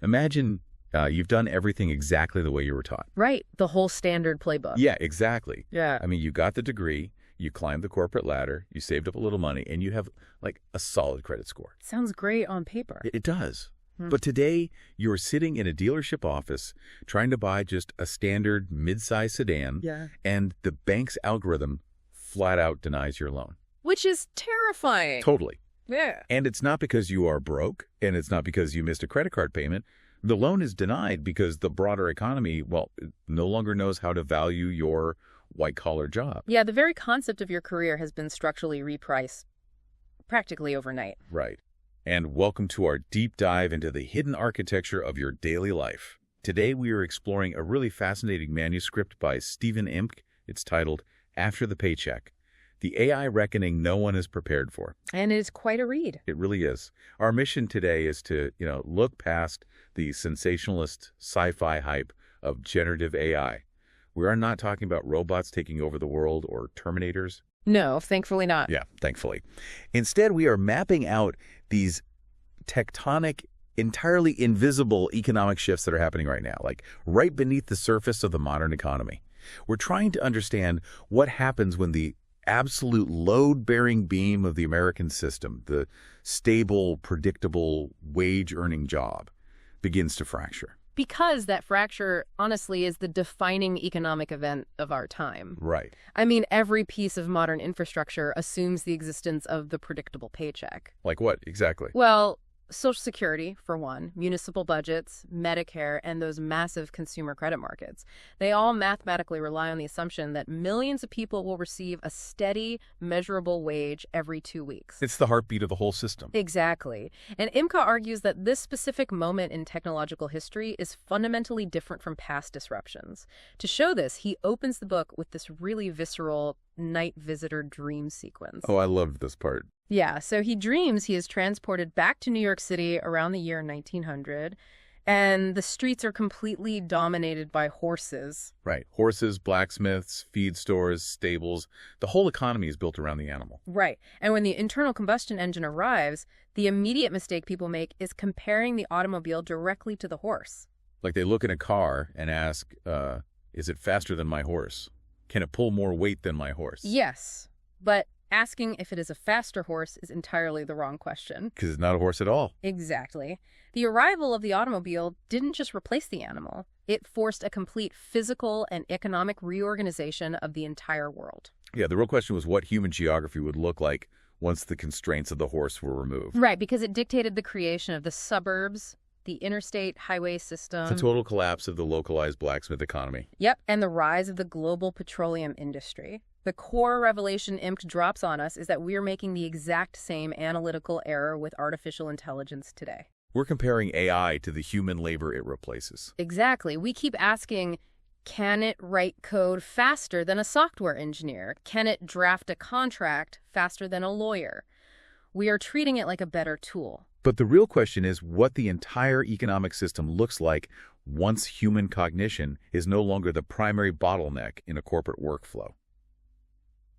Imagine you've done everything exactly the way you were taught. Right. The whole standard playbook. Yeah, exactly. Yeah. I mean, you got the degree, you climbed the corporate ladder, you saved up a little money, and you have like a solid credit score. Sounds great on paper. It does. But today, you're sitting in a dealership office trying to buy just a standard mid-size sedan, and the bank's algorithm flat out denies your loan. Which is terrifying. Totally. Yeah. And it's not because you are broke, and it's not because you missed a credit card payment. The loan is denied because the broader economy, well, no longer knows how to value your white-collar job. Yeah, the very concept of your career has been structurally repriced practically overnight. Right. And welcome to our deep dive into the hidden architecture of your daily life. Today we are exploring a really fascinating manuscript by Steven Imke. It's titled After the Paycheck, the AI reckoning no one is prepared for. And it is quite a read. It really is. Our mission today is to, look past the sensationalist sci-fi hype of generative AI. We are not talking about robots taking over the world or Terminators. No, thankfully not. Yeah, thankfully. Instead, we are mapping out these tectonic, entirely invisible economic shifts that are happening right now, like right beneath the surface of the modern economy. We're trying to understand what happens when the absolute load-bearing beam of the American system, the stable, predictable, wage-earning job, begins to fracture. Because that fracture, honestly, is the defining economic event of our time. Right. I mean, every piece of modern infrastructure assumes the existence of the predictable paycheck. Like what, exactly? Well, Social Security, for one, municipal budgets, Medicare, and those massive consumer credit markets. They all mathematically rely on the assumption that millions of people will receive a steady, measurable wage every 2 weeks. It's the heartbeat of the whole system. Exactly. And Imke argues that this specific moment in technological history is fundamentally different from past disruptions. To show this, he opens the book with this really visceral night visitor dream sequence. Oh, I loved this part. Yeah, so he dreams he is transported back to New York City around the year 1900, and the streets are completely dominated by horses. Right. Horses, blacksmiths, feed stores, stables. The whole economy is built around the animal. Right. And when the internal combustion engine arrives, the immediate mistake people make is comparing the automobile directly to the horse. Like they look at a car and ask, is it faster than my horse? Can it pull more weight than my horse? Yes, but asking if it is a faster horse is entirely the wrong question. Because it's not a horse at all. Exactly. The arrival of the automobile didn't just replace the animal. It forced a complete physical and economic reorganization of the entire world. Yeah, the real question was what human geography would look like once the constraints of the horse were removed. Right, because it dictated the creation of the suburbs, the interstate highway system. The total collapse of the localized blacksmith economy. Yep, and the rise of the global petroleum industry. The core revelation Imke drops on us is that we're making the exact same analytical error with artificial intelligence today. We're comparing AI to the human labor it replaces. Exactly. We keep asking, can it write code faster than a software engineer? Can it draft a contract faster than a lawyer? We are treating it like a better tool. But the real question is what the entire economic system looks like once human cognition is no longer the primary bottleneck in a corporate workflow.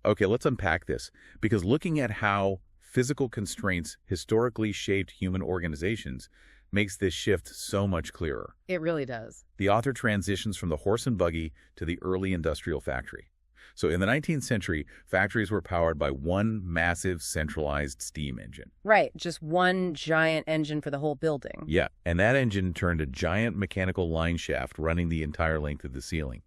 Okay, let's unpack this, because looking at how physical constraints historically shaped human organizations makes this shift so much clearer. It really does. The author transitions from the horse and buggy to the early industrial factory. So in the 19th century, factories were powered by one massive centralized steam engine. Right, just one giant engine for the whole building. Yeah, and that engine turned a giant mechanical line shaft running the entire length of the ceiling.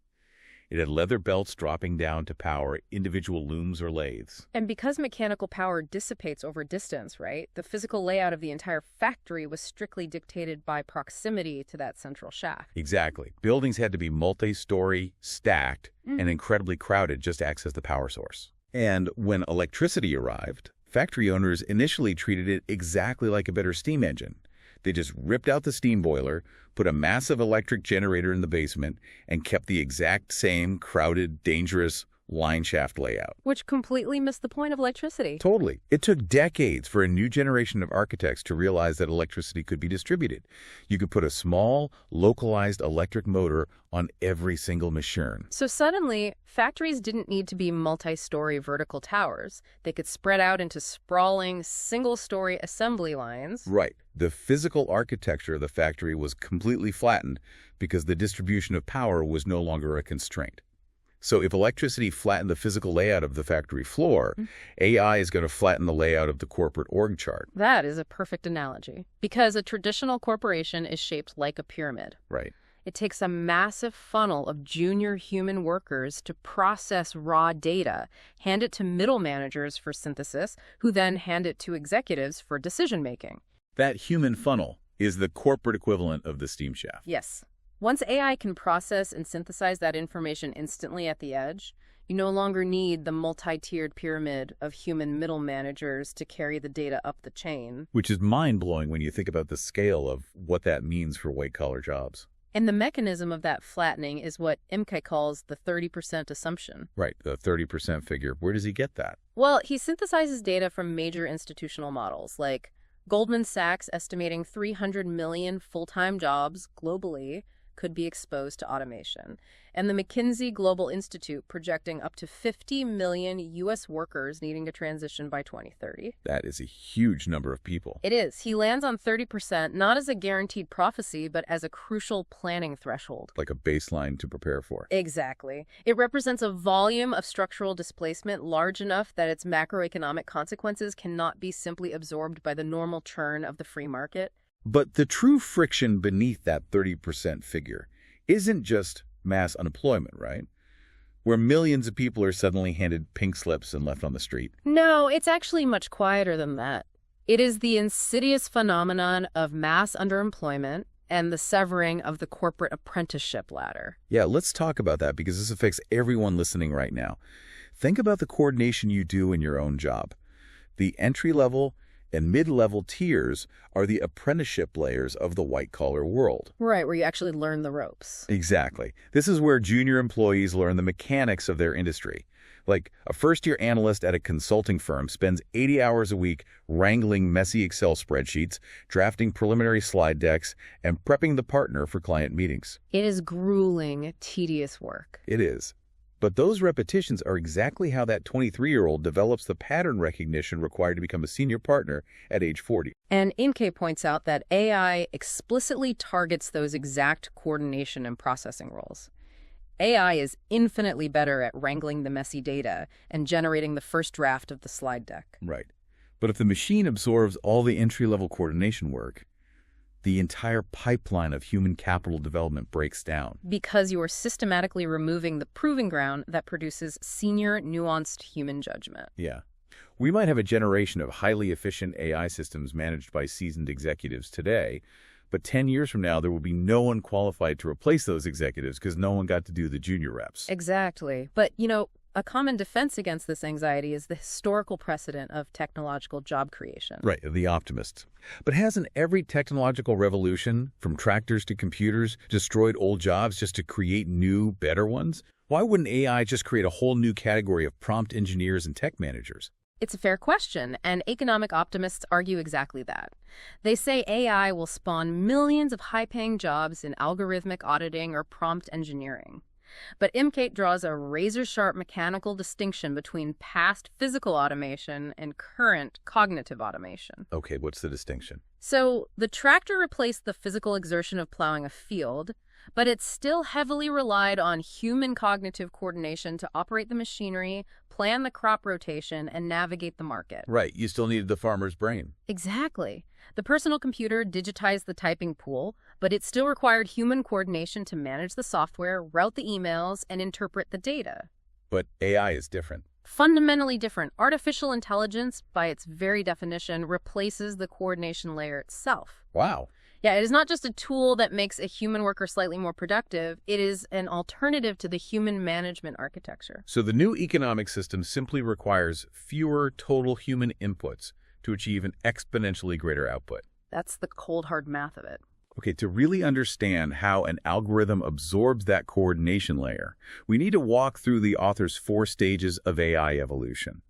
It had leather belts dropping down to power individual looms or lathes. And because mechanical power dissipates over distance, right, the physical layout of the entire factory was strictly dictated by proximity to that central shaft. Exactly. Buildings had to be multi-story, stacked, and incredibly crowded just to access the power source. And when electricity arrived, factory owners initially treated it exactly like a better steam engine. They just ripped out the steam boiler, put a massive electric generator in the basement, and kept the exact same crowded, dangerous, line shaft layout. Which completely missed the point of electricity. Totally. It took decades for a new generation of architects to realize that electricity could be distributed. You could put a small, localized electric motor on every single machine. So suddenly, factories didn't need to be multi-story vertical towers. They could spread out into sprawling, single-story assembly lines. Right. The physical architecture of the factory was completely flattened because the distribution of power was no longer a constraint. So if electricity flattened the physical layout of the factory floor, AI is going to flatten the layout of the corporate org chart. That is a perfect analogy, because a traditional corporation is shaped like a pyramid. Right. It takes a massive funnel of junior human workers to process raw data, hand it to middle managers for synthesis, who then hand it to executives for decision-making. That human funnel is the corporate equivalent of the steam shaft. Yes. Once AI can process and synthesize that information instantly at the edge, you no longer need the multi-tiered pyramid of human middle managers to carry the data up the chain. Which is mind-blowing when you think about the scale of what that means for white-collar jobs. And the mechanism of that flattening is what Imke calls the 30% assumption. Right, the 30% figure. Where does he get that? Well, he synthesizes data from major institutional models, like Goldman Sachs estimating 300 million full-time jobs globally could be exposed to automation, and the McKinsey Global Institute projecting up to 50 million U.S. workers needing to transition by 2030. That is a huge number of people. It is. He lands on 30% not as a guaranteed prophecy, but as a crucial planning threshold. Like a baseline to prepare for. Exactly. It represents a volume of structural displacement large enough that its macroeconomic consequences cannot be simply absorbed by the normal churn of the free market. But the true friction beneath that 30% figure isn't just mass unemployment, right? Where millions of people are suddenly handed pink slips and left on the street. No, it's actually much quieter than that. It is the insidious phenomenon of mass underemployment and the severing of the corporate apprenticeship ladder. Yeah, let's talk about that because this affects everyone listening right now. Think about the coordination you do in your own job. The entry-level and mid-level tiers are the apprenticeship layers of the white-collar world. Right, where you actually learn the ropes. Exactly. This is where junior employees learn the mechanics of their industry. Like, a first-year analyst at a consulting firm spends 80 hours a week wrangling messy Excel spreadsheets, drafting preliminary slide decks, and prepping the partner for client meetings. It is grueling, tedious work. It is. But those repetitions are exactly how that 23-year-old develops the pattern recognition required to become a senior partner at age 40. And Imke points out that AI explicitly targets those exact coordination and processing roles. AI is infinitely better at wrangling the messy data and generating the first draft of the slide deck. Right. But if the machine absorbs all the entry-level coordination work, the entire pipeline of human capital development breaks down. Because you are systematically removing the proving ground that produces senior, nuanced human judgment. Yeah. We might have a generation of highly efficient AI systems managed by seasoned executives today, but 10 years from now, there will be no one qualified to replace those executives because no one got to do the junior reps. Exactly. But, a common defense against this anxiety is the historical precedent of technological job creation. Right, the optimists. But hasn't every technological revolution, from tractors to computers, destroyed old jobs just to create new, better ones? Why wouldn't AI just create a whole new category of prompt engineers and tech managers? It's a fair question, and economic optimists argue exactly that. They say AI will spawn millions of high-paying jobs in algorithmic auditing or prompt engineering. But Imke draws a razor-sharp mechanical distinction between past physical automation and current cognitive automation. Okay, what's the distinction? So the tractor replaced the physical exertion of plowing a field, but it still heavily relied on human cognitive coordination to operate the machinery, plan the crop rotation, and navigate the market. Right, you still needed the farmer's brain. Exactly. The personal computer digitized the typing pool, but it still required human coordination to manage the software, route the emails, and interpret the data. But AI is different. Fundamentally different. Artificial intelligence, by its very definition, replaces the coordination layer itself. Wow. Yeah, it is not just a tool that makes a human worker slightly more productive. It is an alternative to the human management architecture. So the new economic system simply requires fewer total human inputs to achieve an exponentially greater output. That's the cold, hard math of it. Okay, to really understand how an algorithm absorbs that coordination layer, we need to walk through the author's 4 stages of AI evolution.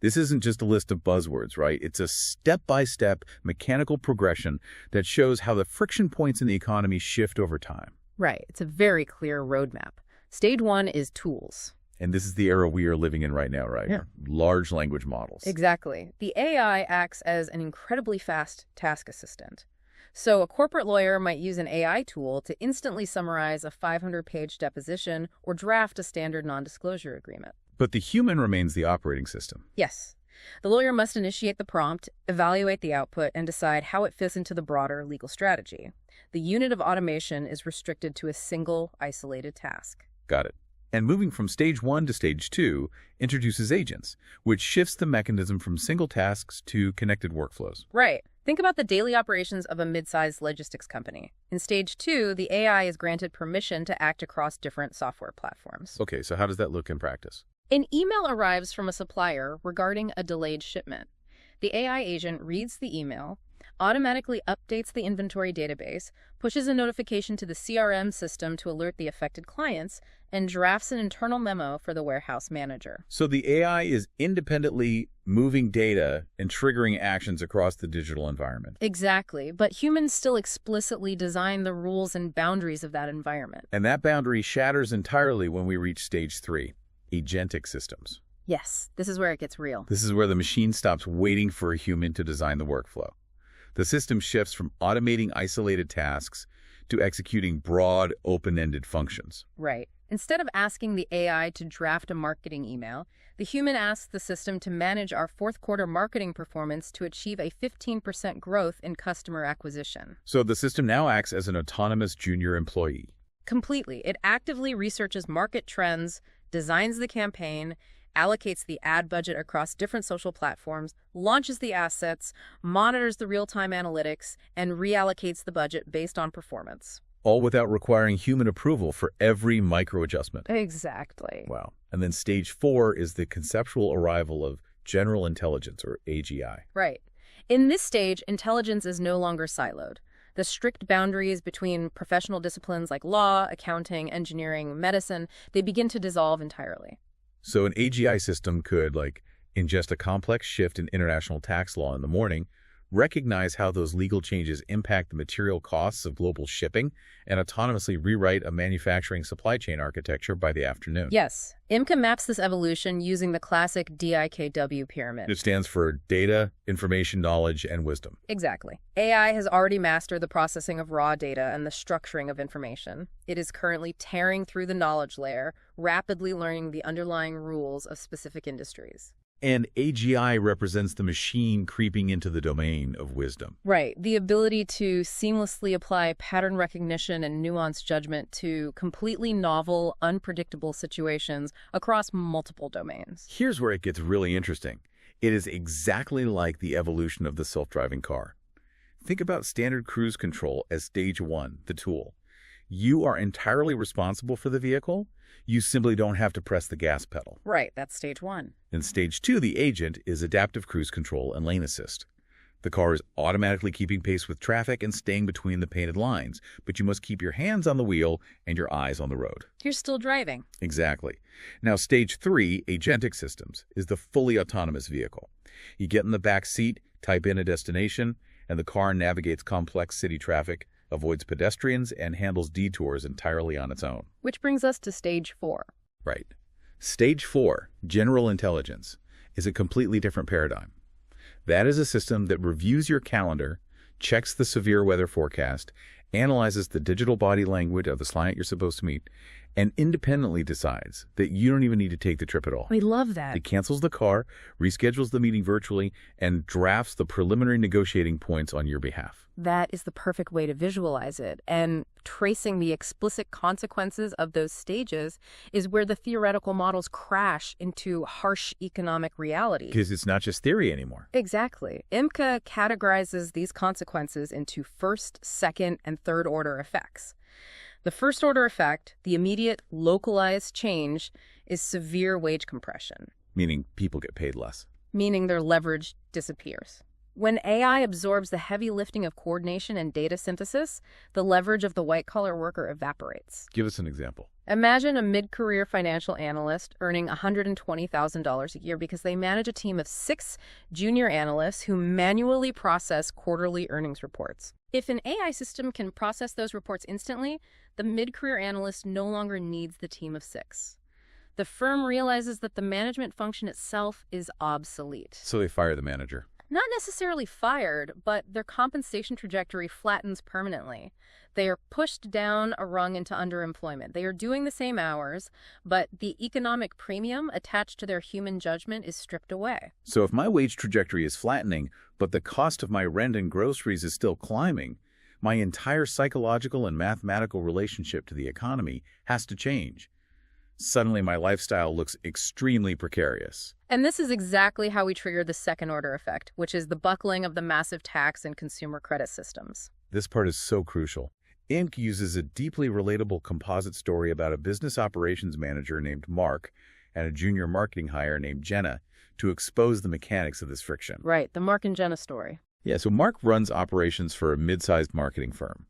This isn't just a list of buzzwords, right? It's a step-by-step mechanical progression that shows how the friction points in the economy shift over time. Right. It's a very clear roadmap. Stage 1 is tools. And this is the era we are living in right now, right? Yeah. Large language models. Exactly. The AI acts as an incredibly fast task assistant. So a corporate lawyer might use an AI tool to instantly summarize a 500-page deposition or draft a standard non-disclosure agreement. But the human remains the operating system. Yes. The lawyer must initiate the prompt, evaluate the output, and decide how it fits into the broader legal strategy. The unit of automation is restricted to a single, isolated task. Got it. And moving from stage 1 to stage 2 introduces agents, which shifts the mechanism from single tasks to connected workflows. Right. Think about the daily operations of a mid-sized logistics company. In stage 2, the AI is granted permission to act across different software platforms. Okay, so how does that look in practice? An email arrives from a supplier regarding a delayed shipment. The AI agent reads the email, automatically updates the inventory database, pushes a notification to the CRM system to alert the affected clients, and drafts an internal memo for the warehouse manager. So the AI is independently moving data and triggering actions across the digital environment. Exactly, but humans still explicitly design the rules and boundaries of that environment. And that boundary shatters entirely when we reach stage 3, agentic systems. Yes, this is where it gets real. This is where the machine stops waiting for a human to design the workflow. The system shifts from automating isolated tasks to executing broad, open-ended functions. Right. Instead of asking the AI to draft a marketing email, the human asks the system to manage our fourth quarter marketing performance to achieve a 15% growth in customer acquisition. So the system now acts as an autonomous junior employee. Completely. It actively researches market trends, designs the campaign, allocates the ad budget across different social platforms, launches the assets, monitors the real-time analytics, and reallocates the budget based on performance. All without requiring human approval for every micro-adjustment. Exactly. Wow. And then stage 4 is the conceptual arrival of general intelligence, or AGI. Right. In this stage, intelligence is no longer siloed. The strict boundaries between professional disciplines like law, accounting, engineering, medicine, they begin to dissolve entirely. So an AGI system could, ingest a complex shift in international tax law in the morning, recognize how those legal changes impact the material costs of global shipping, and autonomously rewrite a manufacturing supply chain architecture by the afternoon. Yes. Imke maps this evolution using the classic DIKW pyramid. It stands for data, information, knowledge, and wisdom. Exactly. AI has already mastered the processing of raw data and the structuring of information. It is currently tearing through the knowledge layer, rapidly learning the underlying rules of specific industries. And AGI represents the machine creeping into the domain of wisdom. Right. The ability to seamlessly apply pattern recognition and nuanced judgment to completely novel, unpredictable situations across multiple domains. Here's where it gets really interesting. It is exactly like the evolution of the self-driving car. Think about standard cruise control as stage 1, the tool. You are entirely responsible for the vehicle. You simply don't have to press the gas pedal. Right, that's stage 1. In stage 2, the agent is adaptive cruise control and lane assist. The car is automatically keeping pace with traffic and staying between the painted lines, but you must keep your hands on the wheel and your eyes on the road. You're still driving. Exactly. Now, stage 3, agentic systems, is the fully autonomous vehicle. You get in the back seat, type in a destination, and the car navigates complex city traffic, avoids pedestrians, and handles detours entirely on its own. Which brings us to stage 4. Right. Stage 4, general intelligence, is a completely different paradigm. That is a system that reviews your calendar, checks the severe weather forecast, analyzes the digital body language of the client you're supposed to meet, and independently decides that you don't even need to take the trip at all. We love that. It cancels the car, reschedules the meeting virtually, and drafts the preliminary negotiating points on your behalf. That is the perfect way to visualize it. And tracing the explicit consequences of those stages is where the theoretical models crash into harsh economic reality. Because it's not just theory anymore. Exactly. Imke categorizes these consequences into first, second, and third order effects. The first order effect, the immediate localized change, is severe wage compression. Meaning people get paid less. Meaning their leverage disappears. When AI absorbs the heavy lifting of coordination and data synthesis, the leverage of the white-collar worker evaporates. Give us an example. Imagine a mid-career financial analyst earning $120,000 a year because they manage a team of 6 junior analysts who manually process quarterly earnings reports. If an AI system can process those reports instantly, the mid-career analyst no longer needs the team of 6. The firm realizes that the management function itself is obsolete. So they fire the manager. Not necessarily fired, but their compensation trajectory flattens permanently. They are pushed down a rung into underemployment. They are doing the same hours, but the economic premium attached to their human judgment is stripped away. So if my wage trajectory is flattening, but the cost of my rent and groceries is still climbing, my entire psychological and mathematical relationship to the economy has to change. Suddenly, my lifestyle looks extremely precarious. And this is exactly how we trigger the second-order effect, which is the buckling of the massive tax and consumer credit systems. This part is so crucial. Imke uses a deeply relatable composite story about a business operations manager named Mark and a junior marketing hire named Jenna to expose the mechanics of this friction. Right, the Mark and Jenna story. Yeah, so Mark runs operations for a mid-sized marketing firm.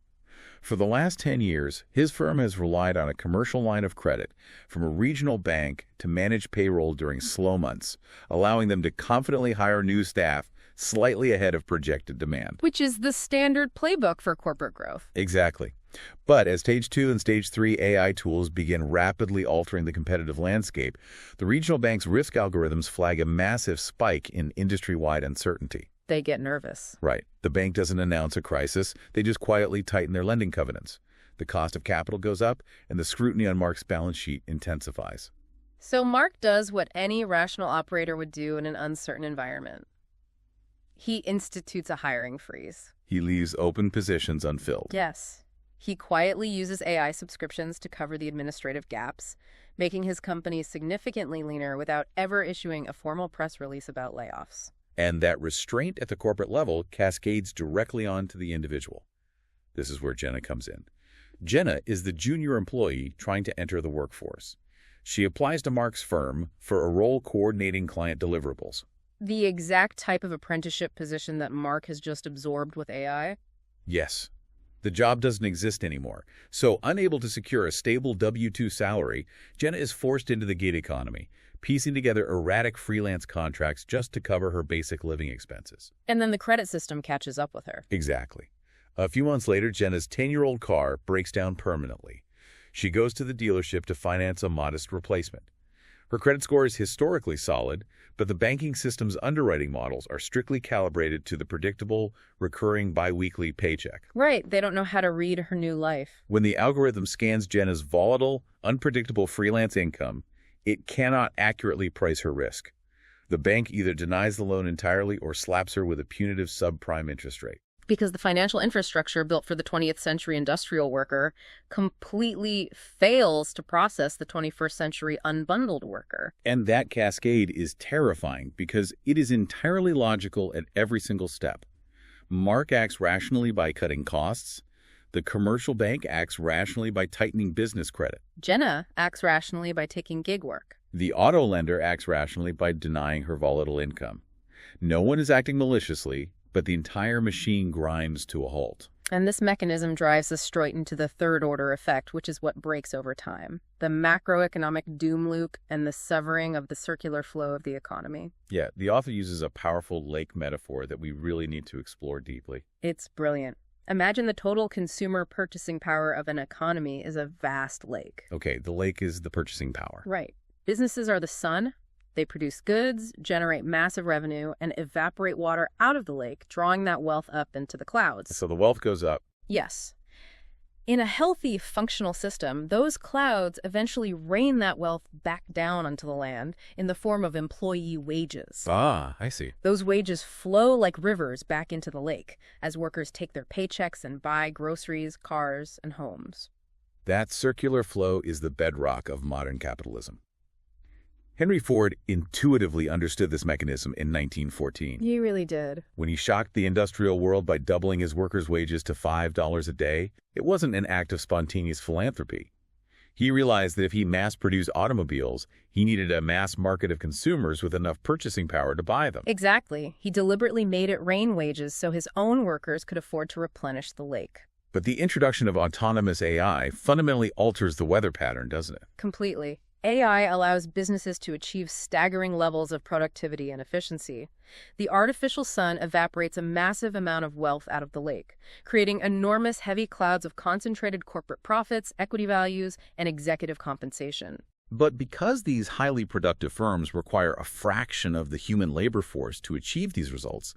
For the last 10 years, his firm has relied on a commercial line of credit from a regional bank to manage payroll during slow months, allowing them to confidently hire new staff slightly ahead of projected demand. Which is the standard playbook for corporate growth. Exactly. But as Stage 2 and Stage 3 AI tools begin rapidly altering the competitive landscape, the regional bank's risk algorithms flag a massive spike in industry-wide uncertainty. They get nervous. Right. The bank doesn't announce a crisis. They just quietly tighten their lending covenants. The cost of capital goes up, and the scrutiny on Mark's balance sheet intensifies. So Mark does what any rational operator would do in an uncertain environment. He institutes a hiring freeze. He leaves open positions unfilled. Yes. He quietly uses AI subscriptions to cover the administrative gaps, making his company significantly leaner without ever issuing a formal press release about layoffs. And that restraint at the corporate level cascades directly onto the individual. This is where Jenna comes in. Jenna is the junior employee trying to enter the workforce. She applies to Mark's firm for a role coordinating client deliverables. The exact type of apprenticeship position that Mark has just absorbed with AI? Yes. The job doesn't exist anymore. So, unable to secure a stable W-2 salary, Jenna is forced into the gig economy, piecing together erratic freelance contracts just to cover her basic living expenses. And then the credit system catches up with her. Exactly. A few months later, Jenna's 10-year-old car breaks down permanently. She goes to the dealership to finance a modest replacement. Her credit score is historically solid, but the banking system's underwriting models are strictly calibrated to the predictable, recurring biweekly paycheck. Right. They don't know how to read her new life. When the algorithm scans Jenna's volatile, unpredictable freelance income, it cannot accurately price her risk. The bank either denies the loan entirely or slaps her with a punitive subprime interest rate. Because the financial infrastructure built for the 20th century industrial worker completely fails to process the 21st century unbundled worker. And that cascade is terrifying because it is entirely logical at every single step. Mark acts rationally by cutting costs. The commercial bank acts rationally by tightening business credit. Jenna acts rationally by taking gig work. The auto lender acts rationally by denying her volatile income. No one is acting maliciously, but the entire machine grinds to a halt. And this mechanism drives us straight into the third-order effect, which is what breaks over time. The macroeconomic doom loop and the severing of the circular flow of the economy. Yeah, the author uses a powerful lake metaphor that we really need to explore deeply. It's brilliant. Imagine the total consumer purchasing power of an economy is a vast lake. Okay, the lake is the purchasing power. Right. Businesses are the sun. They produce goods, generate massive revenue, and evaporate water out of the lake, drawing that wealth up into the clouds. So the wealth goes up. Yes. In a healthy, functional system, those clouds eventually rain that wealth back down onto the land in the form of employee wages. Ah, I see. Those wages flow like rivers back into the lake as workers take their paychecks and buy groceries, cars, and homes. That circular flow is the bedrock of modern capitalism. Henry Ford intuitively understood this mechanism in 1914. He really did. When he shocked the industrial world by doubling his workers' wages to $5 a day, it wasn't an act of spontaneous philanthropy. He realized that if he mass-produced automobiles, he needed a mass market of consumers with enough purchasing power to buy them. Exactly. He deliberately made it rain wages so his own workers could afford to replenish the lake. But the introduction of autonomous AI fundamentally alters the weather pattern, doesn't it? Completely. AI allows businesses to achieve staggering levels of productivity and efficiency. The artificial sun evaporates a massive amount of wealth out of the lake, creating enormous heavy clouds of concentrated corporate profits, equity values, and executive compensation. But because these highly productive firms require a fraction of the human labor force to achieve these results,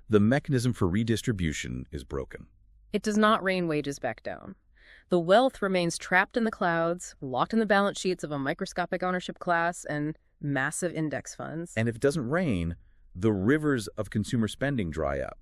the mechanism for redistribution is broken. It does not rain wages back down. The wealth remains trapped in the clouds, locked in the balance sheets of a microscopic ownership class and massive index funds. And if it doesn't rain, the rivers of consumer spending dry up.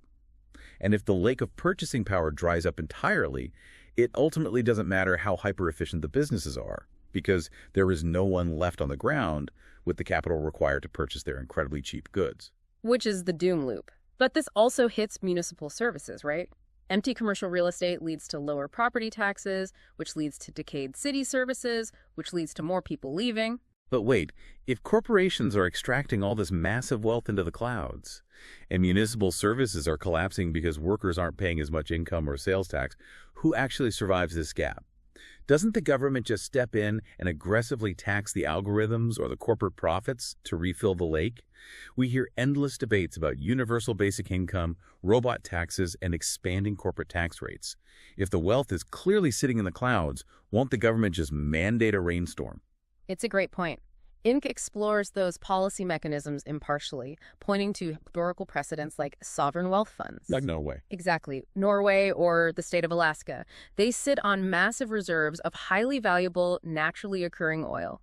And if the lake of purchasing power dries up entirely, it ultimately doesn't matter how hyper-efficient the businesses are, because there is no one left on the ground with the capital required to purchase their incredibly cheap goods. Which is the doom loop. But this also hits municipal services, right? Empty commercial real estate leads to lower property taxes, which leads to decayed city services, which leads to more people leaving. But wait, if corporations are extracting all this massive wealth into the clouds, and municipal services are collapsing because workers aren't paying as much income or sales tax, who actually survives this gap? Doesn't the government just step in and aggressively tax the algorithms or the corporate profits to refill the lake? We hear endless debates about universal basic income, robot taxes, and expanding corporate tax rates. If the wealth is clearly sitting in the clouds, won't the government just mandate a rainstorm? It's a great point. Imke explores those policy mechanisms impartially, pointing to historical precedents like sovereign wealth funds. Like Norway. Exactly. Norway or the state of Alaska. They sit on massive reserves of highly valuable, naturally occurring oil.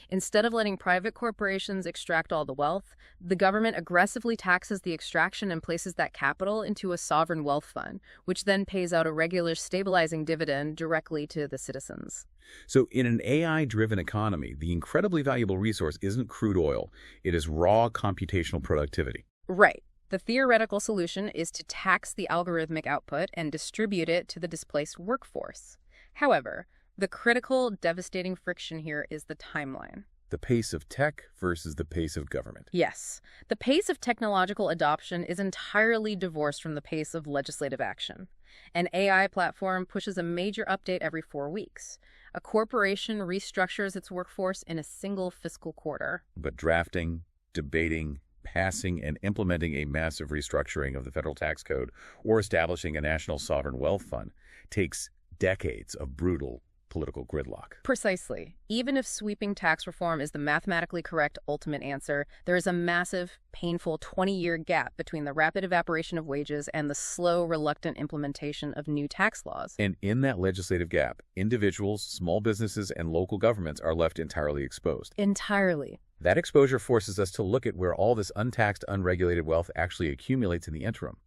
Instead of letting private corporations extract all the wealth, the government aggressively taxes the extraction and places that capital into a sovereign wealth fund, which then pays out a regular stabilizing dividend directly to the citizens. So in an AI-driven economy, the incredibly valuable resource isn't crude oil. It is raw computational productivity. Right. The theoretical solution is to tax the algorithmic output and distribute it to the displaced workforce. However, the critical, devastating friction here is the timeline. The pace of tech versus the pace of government. Yes. The pace of technological adoption is entirely divorced from the pace of legislative action. An AI platform pushes a major update every 4 weeks. A corporation restructures its workforce in a single fiscal quarter. But drafting, debating, passing, and implementing a massive restructuring of the federal tax code or establishing a national sovereign wealth fund takes decades of brutal political gridlock. Precisely. Even if sweeping tax reform is the mathematically correct ultimate answer, there is a massive, painful 20-year gap between the rapid evaporation of wages and the slow, reluctant implementation of new tax laws. And in that legislative gap, individuals, small businesses, and local governments are left entirely exposed. Entirely. That exposure forces us to look at where all this untaxed, unregulated wealth actually accumulates in the interim.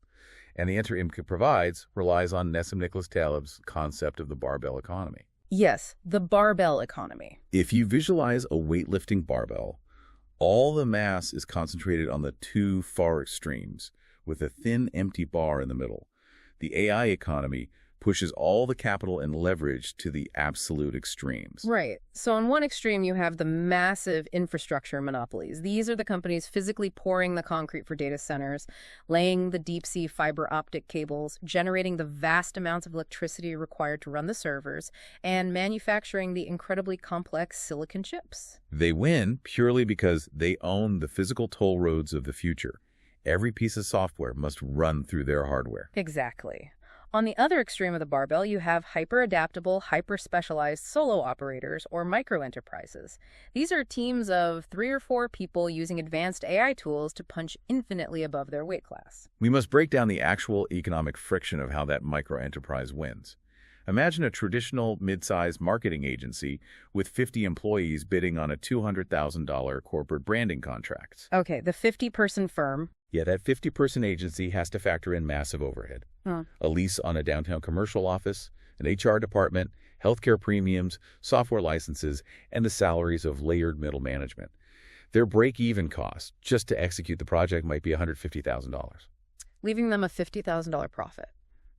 And the answer Imke provides relies on Nassim Nicholas Taleb's concept of the barbell economy. Yes, the barbell economy. If you visualize a weightlifting barbell, all the mass is concentrated on the two far extremes, with a thin, empty bar in the middle. The AI economy pushes all the capital and leverage to the absolute extremes. Right. So on one extreme, you have the massive infrastructure monopolies. These are the companies physically pouring the concrete for data centers, laying the deep-sea fiber optic cables, generating the vast amounts of electricity required to run the servers, and manufacturing the incredibly complex silicon chips. They win purely because they own the physical toll roads of the future. Every piece of software must run through their hardware. Exactly. On the other extreme of the barbell, you have hyper-adaptable, hyper-specialized solo operators or micro-enterprises. These are teams of 3 or 4 people using advanced AI tools to punch infinitely above their weight class. We must break down the actual economic friction of how that micro-enterprise wins. Imagine a traditional mid-sized marketing agency with 50 employees bidding on a $200,000 corporate branding contract. Okay, the 50-person firm. Yeah, that 50-person agency has to factor in massive overhead. A lease on a downtown commercial office, an HR department, healthcare premiums, software licenses, and the salaries of layered middle management. Their break-even cost just to execute the project might be $150,000. Leaving them a $50,000 profit.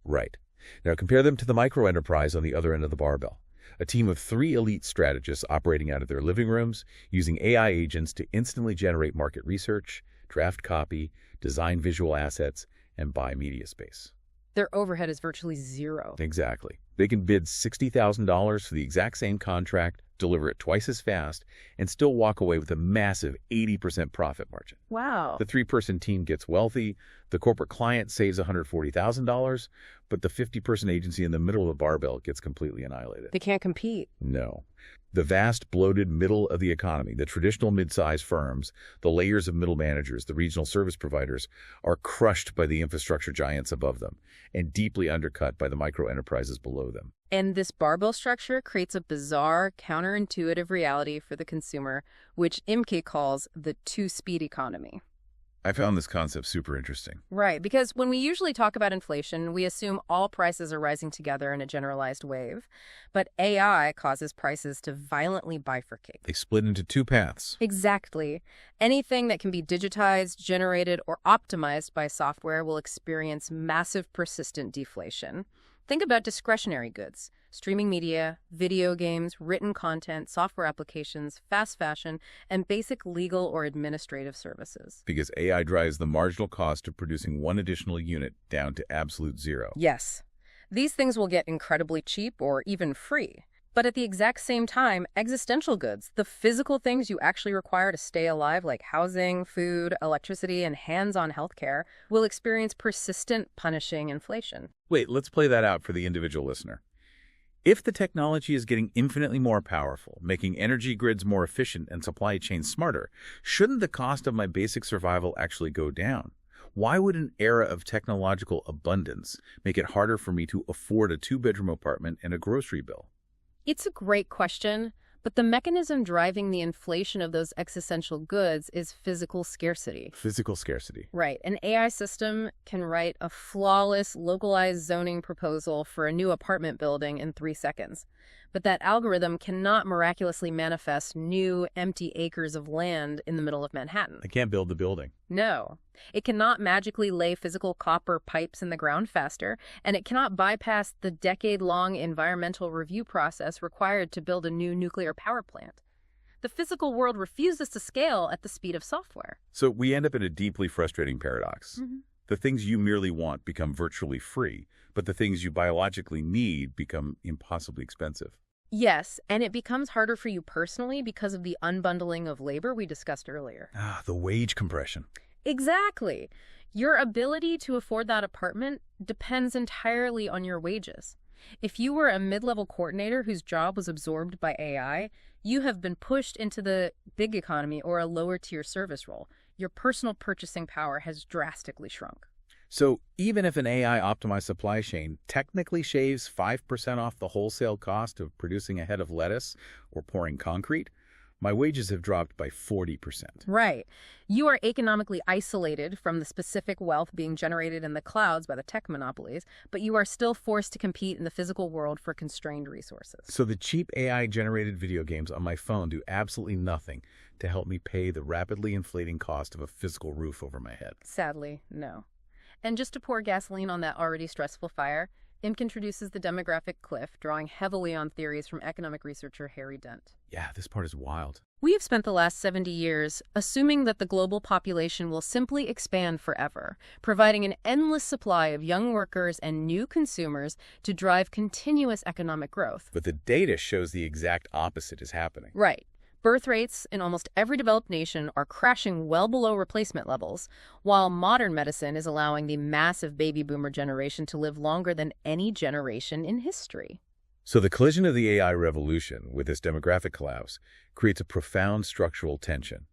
Right. Now compare them to the micro-enterprise on the other end of the barbell. A team of 3 elite strategists operating out of their living rooms, using AI agents to instantly generate market research, draft copy, design visual assets, and buy media space. Their overhead is virtually zero. Exactly. They can bid $60,000 for the exact same contract, deliver it twice as fast, and still walk away with a massive 80% profit margin. Wow. The 3-person team gets wealthy, the corporate client saves $140,000, but the 50-person agency in the middle of the barbell gets completely annihilated. They can't compete. No. The vast, bloated middle of the economy, the traditional mid-sized firms, the layers of middle managers, the regional service providers, are crushed by the infrastructure giants above them and deeply undercut by the micro-enterprises below them. And this barbell structure creates a bizarre, counterintuitive reality for the consumer, which Imke calls the two-speed economy. I found this concept super interesting. Right, because when we usually talk about inflation, we assume all prices are rising together in a generalized wave. But AI causes prices to violently bifurcate. They split into 2 paths. Exactly. Anything that can be digitized, generated, or optimized by software will experience massive persistent deflation. Think about discretionary goods, streaming media, video games, written content, software applications, fast fashion, and basic legal or administrative services. Because AI drives the marginal cost of producing 1 additional unit down to absolute zero. Yes. These things will get incredibly cheap or even free. But at the exact same time, existential goods, the physical things you actually require to stay alive, like housing, food, electricity, and hands-on healthcare, will experience persistent, punishing inflation. Wait, let's play that out for the individual listener. If the technology is getting infinitely more powerful, making energy grids more efficient and supply chains smarter, shouldn't the cost of my basic survival actually go down? Why would an era of technological abundance make it harder for me to afford a 2-bedroom apartment and a grocery bill? It's a great question, but the mechanism driving the inflation of those existential goods is physical scarcity. Physical scarcity. Right. An AI system can write a flawless, localized zoning proposal for a new apartment building in 3 seconds. But that algorithm cannot miraculously manifest new, empty acres of land in the middle of Manhattan. I can't build the building. No. It cannot magically lay physical copper pipes in the ground faster, and it cannot bypass the decade-long environmental review process required to build a new nuclear power plant. The physical world refuses to scale at the speed of software. So we end up in a deeply frustrating paradox. Mm-hmm. The things you merely want become virtually free, but the things you biologically need become impossibly expensive. Yes, and it becomes harder for you personally because of the unbundling of labor we discussed earlier. The wage compression. Exactly. Your ability to afford that apartment depends entirely on your wages. If you were a mid-level coordinator whose job was absorbed by AI, you have been pushed into the gig economy or a lower-tier service role. Your personal purchasing power has drastically shrunk. So even if an AI-optimized supply chain technically shaves 5% off the wholesale cost of producing a head of lettuce or pouring concrete, my wages have dropped by 40%. Right. You are economically isolated from the specific wealth being generated in the clouds by the tech monopolies, but you are still forced to compete in the physical world for constrained resources. So the cheap AI-generated video games on my phone do absolutely nothing to help me pay the rapidly inflating cost of a physical roof over my head. Sadly, no. And just to pour gasoline on that already stressful fire, Imke introduces the demographic cliff, drawing heavily on theories from economic researcher Harry Dent. Yeah, this part is wild. We have spent the last 70 years assuming that the global population will simply expand forever, providing an endless supply of young workers and new consumers to drive continuous economic growth. But the data shows the exact opposite is happening. Right. Birth rates in almost every developed nation are crashing well below replacement levels, while modern medicine is allowing the massive baby boomer generation to live longer than any generation in history. So the collision of the AI revolution with this demographic collapse creates a profound structural tension.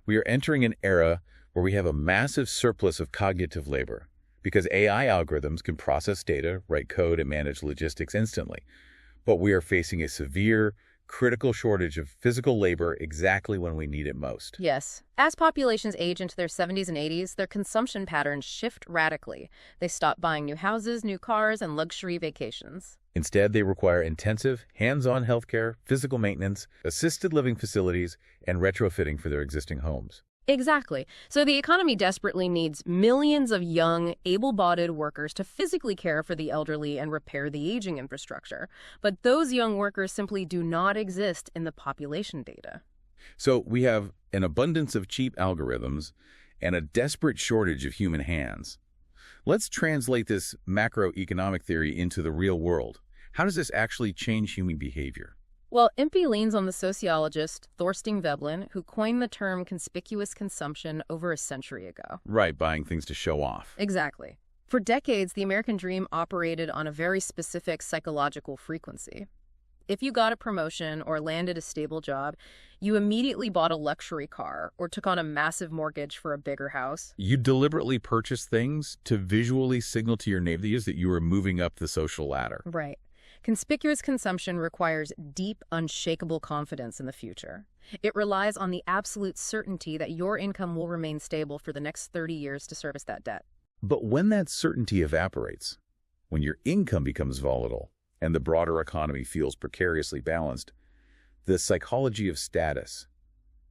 We are entering an era where we have a massive surplus of cognitive labor because AI algorithms can process data, write code, and manage logistics instantly. But we are facing a severe, critical shortage of physical labor exactly when we need it most. Yes. As populations age into their 70s and 80s, their consumption patterns shift radically. They stop buying new houses, new cars, and luxury vacations. Instead, they require intensive, hands-on healthcare, physical maintenance, assisted living facilities, and retrofitting for their existing homes. Exactly. So the economy desperately needs millions of young, able-bodied workers to physically care for the elderly and repair the aging infrastructure. But those young workers simply do not exist in the population data. So we have an abundance of cheap algorithms and a desperate shortage of human hands. Let's translate this macroeconomic theory into the real world. How does this actually change human behavior? Well, Imke leans on the sociologist Thorstein Veblen, who coined the term conspicuous consumption over a century ago. Right, buying things to show off. Exactly. For decades, the American dream operated on a very specific psychological frequency. If you got a promotion or landed a stable job, you immediately bought a luxury car or took on a massive mortgage for a bigger house. You deliberately purchase things to visually signal to your neighbors that you are moving up the social ladder. Right. Conspicuous consumption requires deep, unshakable confidence in the future. It relies on the absolute certainty that your income will remain stable for the next 30 years to service that debt. But when that certainty evaporates, when your income becomes volatile and the broader economy feels precariously balanced, the psychology of status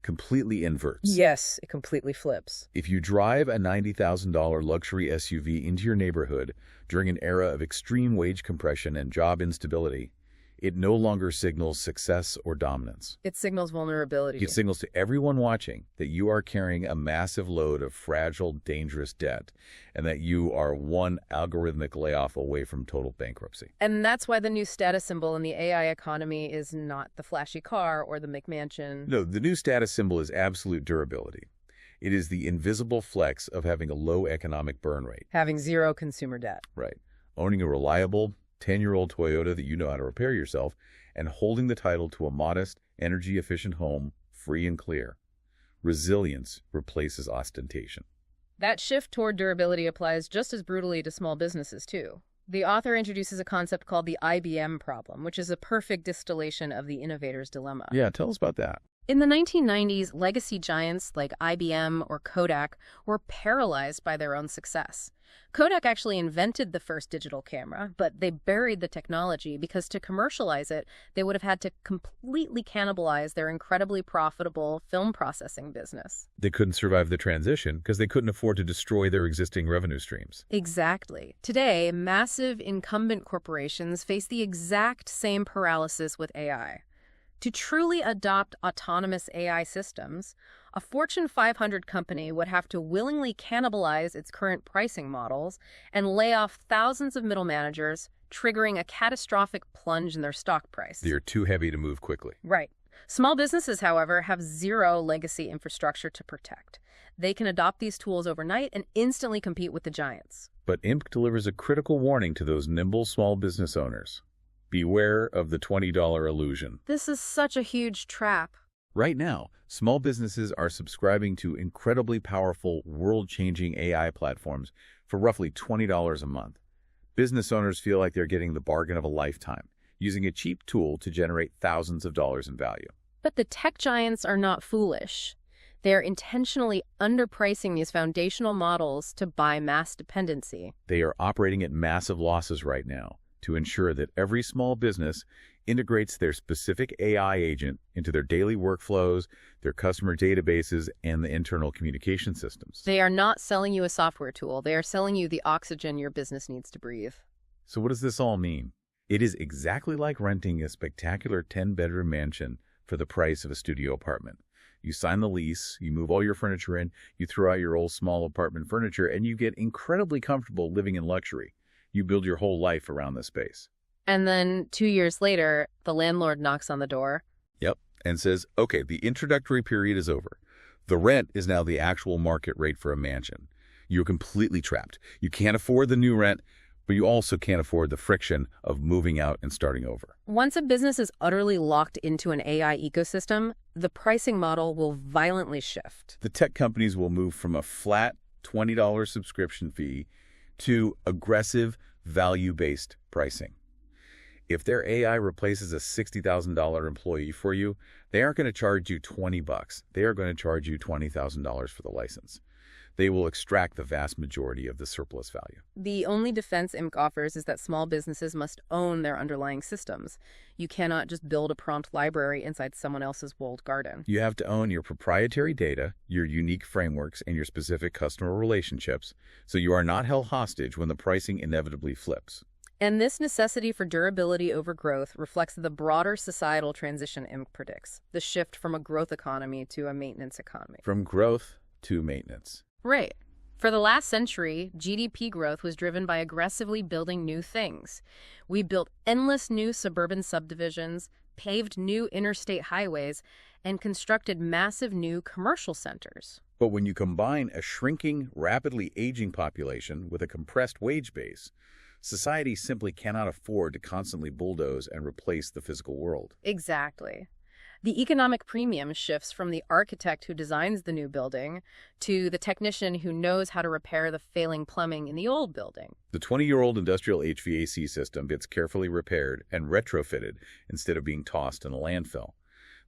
completely inverts. Yes, it completely flips. If you drive a $90,000 luxury SUV into your neighborhood during an era of extreme wage compression and job instability, it no longer signals success or dominance. It signals vulnerability. It signals to everyone watching that you are carrying a massive load of fragile, dangerous debt, and that you are one algorithmic layoff away from total bankruptcy. And that's why the new status symbol in the AI economy is not the flashy car or the McMansion. No, the new status symbol is absolute durability. It is the invisible flex of having a low economic burn rate. Having zero consumer debt. Right. Owning a reliable 10-year-old Toyota that you know how to repair yourself, and holding the title to a modest, energy-efficient home, free and clear. Resilience replaces ostentation. That shift toward durability applies just as brutally to small businesses, too. The author introduces a concept called the IBM problem, which is a perfect distillation of the innovator's dilemma. Yeah, tell us about that. In the 1990s, legacy giants like IBM or Kodak were paralyzed by their own success. Kodak actually invented the first digital camera, but they buried the technology because to commercialize it, they would have had to completely cannibalize their incredibly profitable film processing business. They couldn't survive the transition because they couldn't afford to destroy their existing revenue streams. Exactly. Today, massive incumbent corporations face the exact same paralysis with AI. To truly adopt autonomous AI systems, a Fortune 500 company would have to willingly cannibalize its current pricing models and lay off thousands of middle managers, triggering a catastrophic plunge in their stock price. They're too heavy to move quickly. Right. Small businesses, however, have zero legacy infrastructure to protect. They can adopt these tools overnight and instantly compete with the giants. But Imke delivers a critical warning to those nimble small business owners. Beware of the $20 illusion. This is such a huge trap. Right now, small businesses are subscribing to incredibly powerful, world-changing AI platforms for roughly $20 a month. Business owners feel like they're getting the bargain of a lifetime, using a cheap tool to generate thousands of dollars in value. But the tech giants are not foolish. They're intentionally underpricing these foundational models to buy mass dependency. They are operating at massive losses right now to ensure that every small business integrates their specific AI agent into their daily workflows, their customer databases, and the internal communication systems. They are not selling you a software tool. They are selling you the oxygen your business needs to breathe. So what does this all mean? It is exactly like renting a spectacular 10-bedroom mansion for the price of a studio apartment. You sign the lease, you move all your furniture in, you throw out your old small apartment furniture, and you get incredibly comfortable living in luxury. You build your whole life around this space. And then 2 years later, the landlord knocks on the door. Yep, and says, okay, the introductory period is over. The rent is now the actual market rate for a mansion. You're completely trapped. You can't afford the new rent, but you also can't afford the friction of moving out and starting over. Once a business is utterly locked into an AI ecosystem, the pricing model will violently shift. The tech companies will move from a flat $20 subscription fee to aggressive, value-based pricing. If their AI replaces a $60,000 employee for you, they aren't going to charge you $20. They are going to charge you $20,000 for the license. They will extract the vast majority of the surplus value. The only defense Imke offers is that small businesses must own their underlying systems. You cannot just build a prompt library inside someone else's walled garden. You have to own your proprietary data, your unique frameworks, and your specific customer relationships, so you are not held hostage when the pricing inevitably flips. And this necessity for durability over growth reflects the broader societal transition Imke predicts, the shift from a growth economy to a maintenance economy. From growth to maintenance. Right. For the last century, GDP growth was driven by aggressively building new things. We built endless new suburban subdivisions, paved new interstate highways, and constructed massive new commercial centers. But when you combine a shrinking, rapidly aging population with a compressed wage base, society simply cannot afford to constantly bulldoze and replace the physical world. Exactly. The economic premium shifts from the architect who designs the new building to the technician who knows how to repair the failing plumbing in the old building. The 20-year-old industrial HVAC system gets carefully repaired and retrofitted instead of being tossed in a landfill.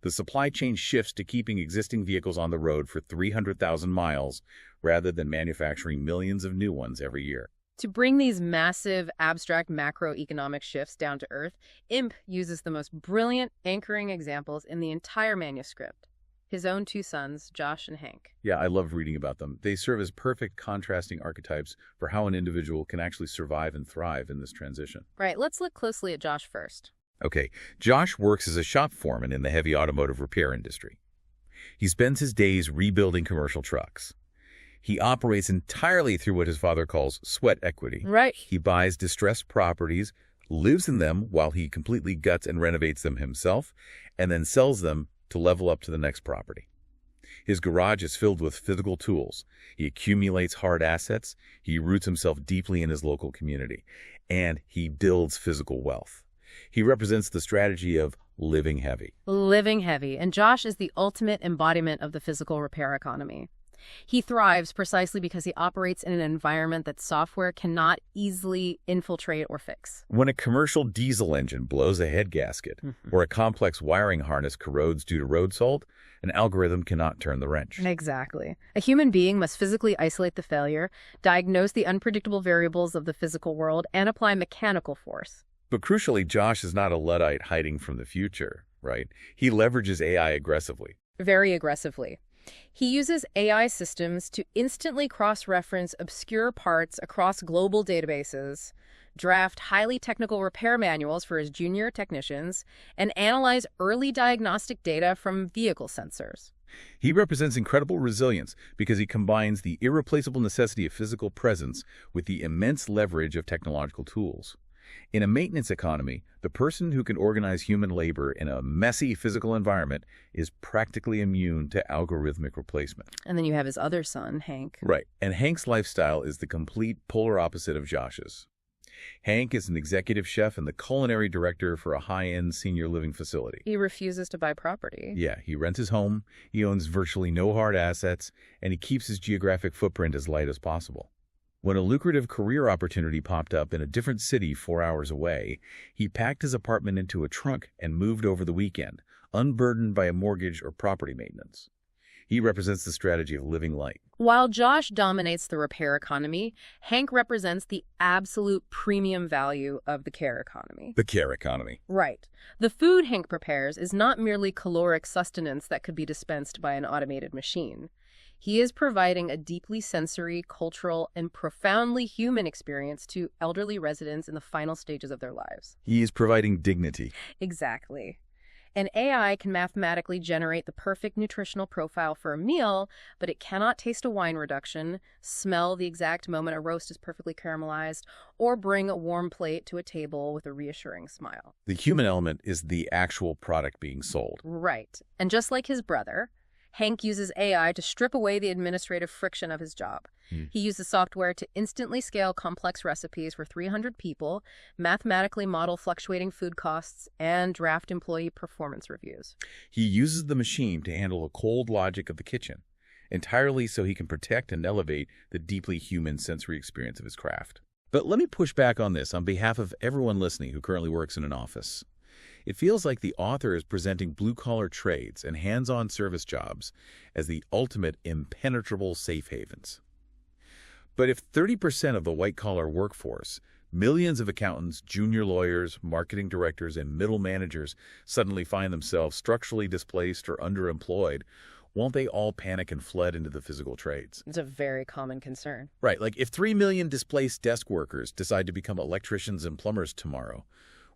The supply chain shifts to keeping existing vehicles on the road for 300,000 miles rather than manufacturing millions of new ones every year. To bring these massive, abstract macroeconomic shifts down to earth, Imke uses the most brilliant anchoring examples in the entire manuscript. His own two sons, Josh and Hank. Yeah, I love reading about them. They serve as perfect contrasting archetypes for how an individual can actually survive and thrive in this transition. Right, let's look closely at Josh first. Okay, Josh works as a shop foreman in the heavy automotive repair industry. He spends his days rebuilding commercial trucks. He operates entirely through what his father calls sweat equity. Right. He buys distressed properties, lives in them while he completely guts and renovates them himself, and then sells them to level up to the next property. His garage is filled with physical tools. He accumulates hard assets. He roots himself deeply in his local community, and he builds physical wealth. He represents the strategy of living heavy. Living heavy. And Josh is the ultimate embodiment of the physical repair economy. He thrives precisely because he operates in an environment that software cannot easily infiltrate or fix. When a commercial diesel engine blows a head gasket or a complex wiring harness corrodes due to road salt, an algorithm cannot turn the wrench. Exactly. A human being must physically isolate the failure, diagnose the unpredictable variables of the physical world, and apply mechanical force. But crucially, Josh is not a Luddite hiding from the future, right? He leverages AI aggressively. Very aggressively. He uses AI systems to instantly cross-reference obscure parts across global databases, draft highly technical repair manuals for his junior technicians, and analyze early diagnostic data from vehicle sensors. He represents incredible resilience because he combines the irreplaceable necessity of physical presence with the immense leverage of technological tools. In a maintenance economy, the person who can organize human labor in a messy physical environment is practically immune to algorithmic replacement. And then you have his other son, Hank. Right. And Hank's lifestyle is the complete polar opposite of Josh's. Hank is an executive chef and the culinary director for a high-end senior living facility. He refuses to buy property. Yeah, he rents his home, he owns virtually no hard assets, and he keeps his geographic footprint as light as possible. When a lucrative career opportunity popped up in a different city 4 hours away, he packed his apartment into a trunk and moved over the weekend, unburdened by a mortgage or property maintenance. He represents the strategy of living light. While Josh dominates the repair economy, Hank represents the absolute premium value of the care economy. The care economy. Right. The food Hank prepares is not merely caloric sustenance that could be dispensed by an automated machine. He is providing a deeply sensory, cultural, and profoundly human experience to elderly residents in the final stages of their lives. He is providing dignity. Exactly. An AI can mathematically generate the perfect nutritional profile for a meal, but it cannot taste a wine reduction, smell the exact moment a roast is perfectly caramelized, or bring a warm plate to a table with a reassuring smile. The human element is the actual product being sold. Right. And just like his brother, Hank uses AI to strip away the administrative friction of his job. He uses software to instantly scale complex recipes for 300 people, mathematically model fluctuating food costs, and draft employee performance reviews. He uses the machine to handle the cold logic of the kitchen, entirely so he can protect and elevate the deeply human sensory experience of his craft. But let me push back on this on behalf of everyone listening who currently works in an office. It feels like the author is presenting blue-collar trades and hands-on service jobs as the ultimate impenetrable safe havens. But if 30% of the white-collar workforce, millions of accountants, junior lawyers, marketing directors, and middle managers suddenly find themselves structurally displaced or underemployed, won't they all panic and flood into the physical trades? It's a very common concern. Right, like if 3 million displaced desk workers decide to become electricians and plumbers tomorrow,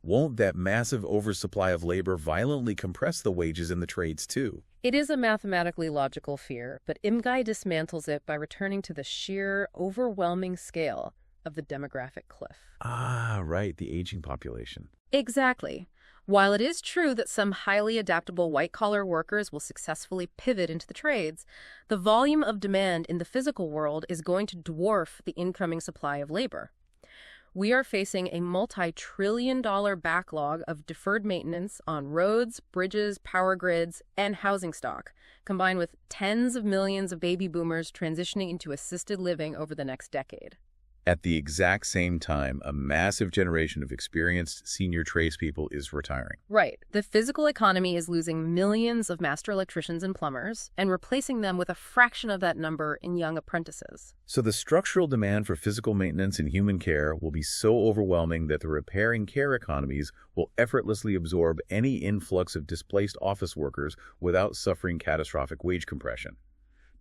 won't that massive oversupply of labor violently compress the wages in the trades too? It is a mathematically logical fear, but Imke dismantles it by returning to the sheer, overwhelming scale of the demographic cliff. Ah, right, the aging population. Exactly. While it is true that some highly adaptable white-collar workers will successfully pivot into the trades, the volume of demand in the physical world is going to dwarf the incoming supply of labor. We are facing a multi-trillion-dollar backlog of deferred maintenance on roads, bridges, power grids, and housing stock, combined with tens of millions of baby boomers transitioning into assisted living over the next decade. At the exact same time, a massive generation of experienced senior tradespeople is retiring. Right. The physical economy is losing millions of master electricians and plumbers and replacing them with a fraction of that number in young apprentices. So the structural demand for physical maintenance and human care will be so overwhelming that the repairing care economies will effortlessly absorb any influx of displaced office workers without suffering catastrophic wage compression.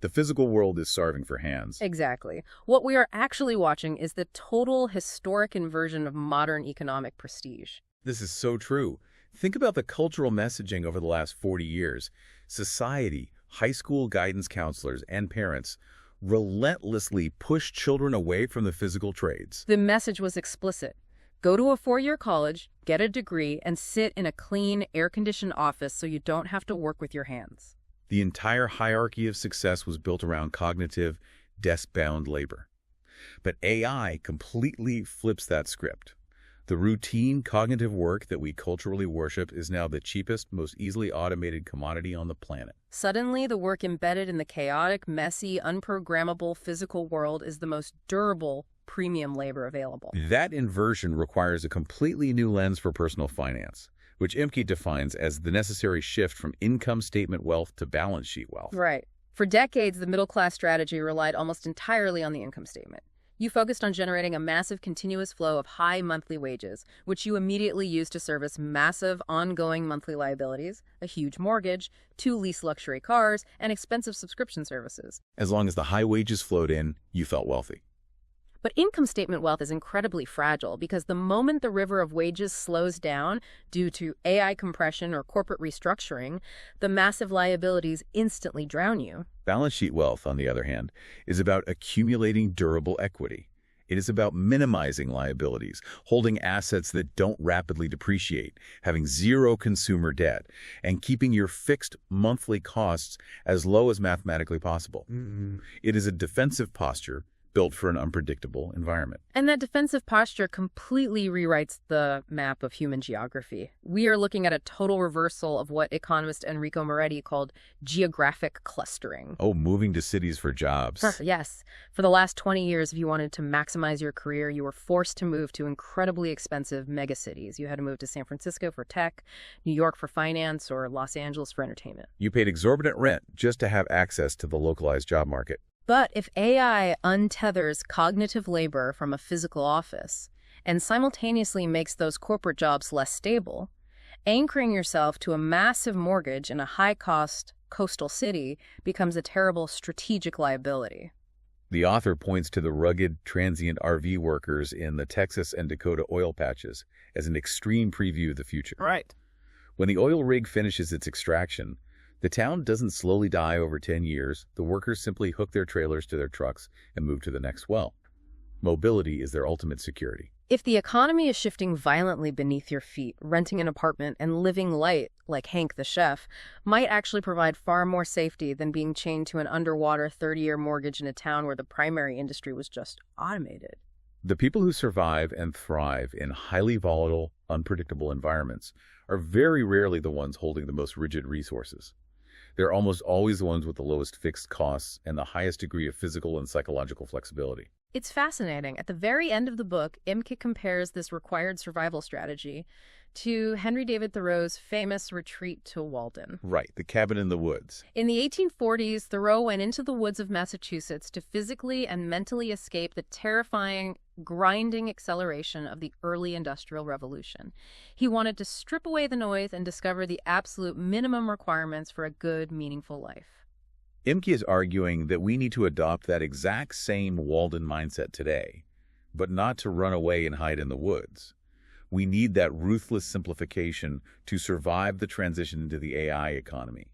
The physical world is starving for hands. Exactly. What we are actually watching is the total historic inversion of modern economic prestige. This is so true. Think about the cultural messaging over the last 40 years. Society, high school guidance counselors, and parents relentlessly push children away from the physical trades. The message was explicit. Go to a 4-year college, get a degree, and sit in a clean, air-conditioned office so you don't have to work with your hands. The entire hierarchy of success was built around cognitive, desk-bound labor. But AI completely flips that script. The routine cognitive work that we culturally worship is now the cheapest, most easily automated commodity on the planet. Suddenly, the work embedded in the chaotic, messy, unprogrammable physical world is the most durable, premium labor available. That inversion requires a completely new lens for personal finance, which Imke defines as the necessary shift from income statement wealth to balance sheet wealth. Right. For decades, the middle-class strategy relied almost entirely on the income statement. You focused on generating a massive continuous flow of high monthly wages, which you immediately used to service massive ongoing monthly liabilities, a huge mortgage, 2 leased luxury cars, and expensive subscription services. As long as the high wages flowed in, you felt wealthy. But income statement wealth is incredibly fragile because the moment the river of wages slows down due to AI compression or corporate restructuring, the massive liabilities instantly drown you. Balance sheet wealth, on the other hand, is about accumulating durable equity. It is about minimizing liabilities, holding assets that don't rapidly depreciate, having zero consumer debt, and keeping your fixed monthly costs as low as mathematically possible. It is a defensive posture built for an unpredictable environment. And that defensive posture completely rewrites the map of human geography. We are looking at a total reversal of what economist Enrico Moretti called geographic clustering. Oh, moving to cities for jobs. Yes. For the last 20 years, if you wanted to maximize your career, you were forced to move to incredibly expensive megacities. You had to move to San Francisco for tech, New York for finance, or Los Angeles for entertainment. You paid exorbitant rent just to have access to the localized job market. But if AI untethers cognitive labor from a physical office and simultaneously makes those corporate jobs less stable, anchoring yourself to a massive mortgage in a high-cost coastal city becomes a terrible strategic liability. The author points to the rugged, transient RV workers in the Texas and Dakota oil patches as an extreme preview of the future. Right. When the oil rig finishes its extraction, the town doesn't slowly die over 10 years. The workers simply hook their trailers to their trucks and move to the next well. Mobility is their ultimate security. If the economy is shifting violently beneath your feet, renting an apartment and living light, like Hank the chef, might actually provide far more safety than being chained to an underwater 30-year mortgage in a town where the primary industry was just automated. The people who survive and thrive in highly volatile, unpredictable environments are very rarely the ones holding the most rigid resources. They're almost always the ones with the lowest fixed costs and the highest degree of physical and psychological flexibility. It's fascinating. At the very end of the book, Imke compares this required survival strategy to Henry David Thoreau's famous retreat to Walden. Right, the cabin in the woods. In the 1840s, Thoreau went into the woods of Massachusetts to physically and mentally escape the terrifying, grinding acceleration of the early Industrial Revolution. He wanted to strip away the noise and discover the absolute minimum requirements for a good, meaningful life. Imke is arguing that we need to adopt that exact same Walden mindset today, but not to run away and hide in the woods. We need that ruthless simplification to survive the transition into the AI economy.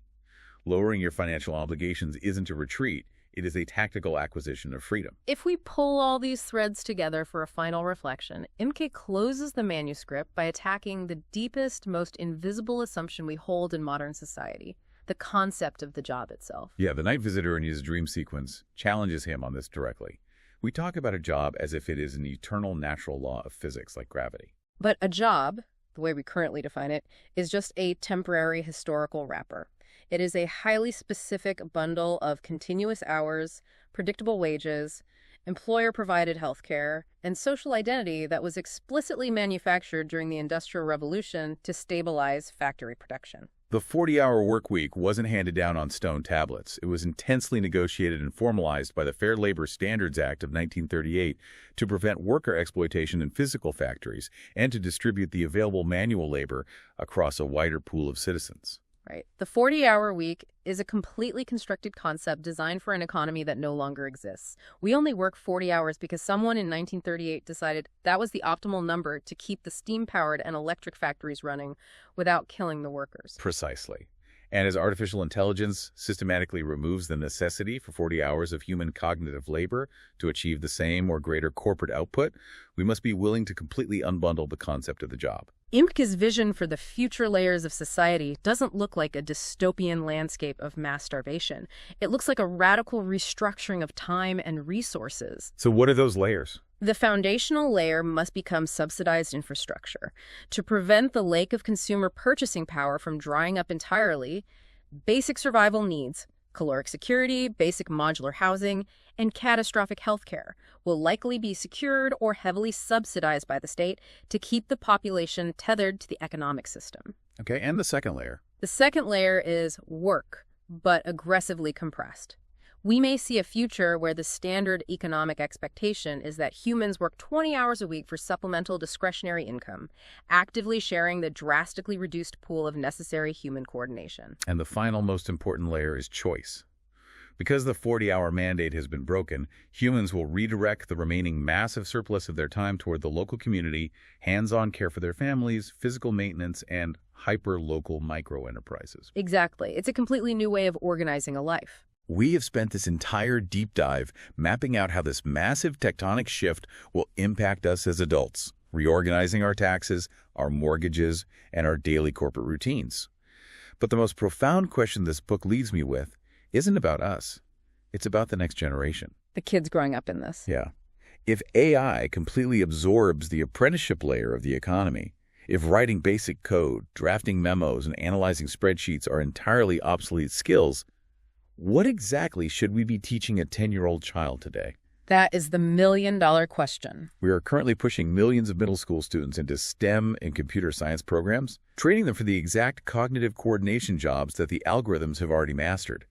Lowering your financial obligations isn't a retreat, it is a tactical acquisition of freedom. If we pull all these threads together for a final reflection, Imke closes the manuscript by attacking the deepest, most invisible assumption we hold in modern society, the concept of the job itself. Yeah, the night visitor in his dream sequence challenges him on this directly. We talk about a job as if it is an eternal natural law of physics like gravity. But a job, the way we currently define it, is just a temporary historical wrapper. It is a highly specific bundle of continuous hours, predictable wages, employer-provided health care, and social identity that was explicitly manufactured during the Industrial Revolution to stabilize factory production. The 40-hour work week wasn't handed down on stone tablets. It was intensely negotiated and formalized by the Fair Labor Standards Act of 1938 to prevent worker exploitation in physical factories and to distribute the available manual labor across a wider pool of citizens. Right. The 40-hour week is a completely constructed concept designed for an economy that no longer exists. We only work 40 hours because someone in 1938 decided that was the optimal number to keep the steam-powered and electric factories running without killing the workers. Precisely. And as artificial intelligence systematically removes the necessity for 40 hours of human cognitive labor to achieve the same or greater corporate output, we must be willing to completely unbundle the concept of the job. Imke's vision for the future layers of society doesn't look like a dystopian landscape of mass starvation. It looks like a radical restructuring of time and resources. So what are those layers? The foundational layer must become subsidized infrastructure. To prevent the lake of consumer purchasing power from drying up entirely, basic survival needs, caloric security, basic modular housing, and catastrophic health care will likely be secured or heavily subsidized by the state to keep the population tethered to the economic system. Okay, and the second layer? The second layer is work, but aggressively compressed. We may see a future where the standard economic expectation is that humans work 20 hours a week for supplemental discretionary income, actively sharing the drastically reduced pool of necessary human coordination. And the final most important layer is choice. Because the 40-hour mandate has been broken, humans will redirect the remaining massive surplus of their time toward the local community, hands-on care for their families, physical maintenance, and hyper-local micro-enterprises. Exactly. It's a completely new way of organizing a life. We have spent this entire deep dive mapping out how this massive tectonic shift will impact us as adults, reorganizing our taxes, our mortgages, and our daily corporate routines. But the most profound question this book leaves me with isn't about us. It's about the next generation. The kids growing up in this. Yeah. If AI completely absorbs the apprenticeship layer of the economy, if writing basic code, drafting memos, and analyzing spreadsheets are entirely obsolete skills, what exactly should we be teaching a 10-year-old child today? That is the million-dollar question. We are currently pushing millions of middle school students into STEM and computer science programs, training them for the exact cognitive coordination jobs that the algorithms have already mastered.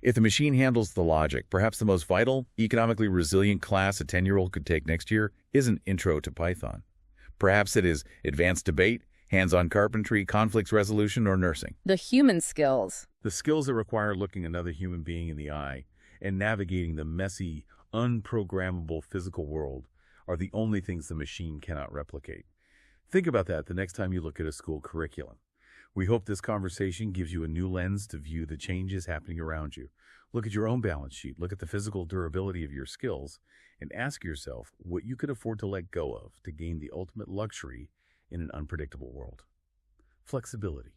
If the machine handles the logic, perhaps the most vital, economically resilient class a 10-year-old could take next year isn't Intro to Python. Perhaps it is advanced debate, hands-on carpentry, conflict resolution, or nursing. The human skills. The skills that require looking another human being in the eye and navigating the messy, unprogrammable physical world are the only things the machine cannot replicate. Think about that the next time you look at a school curriculum. We hope this conversation gives you a new lens to view the changes happening around you. Look at your own balance sheet, look at the physical durability of your skills, and ask yourself what you could afford to let go of to gain the ultimate luxury in an unpredictable world. Flexibility.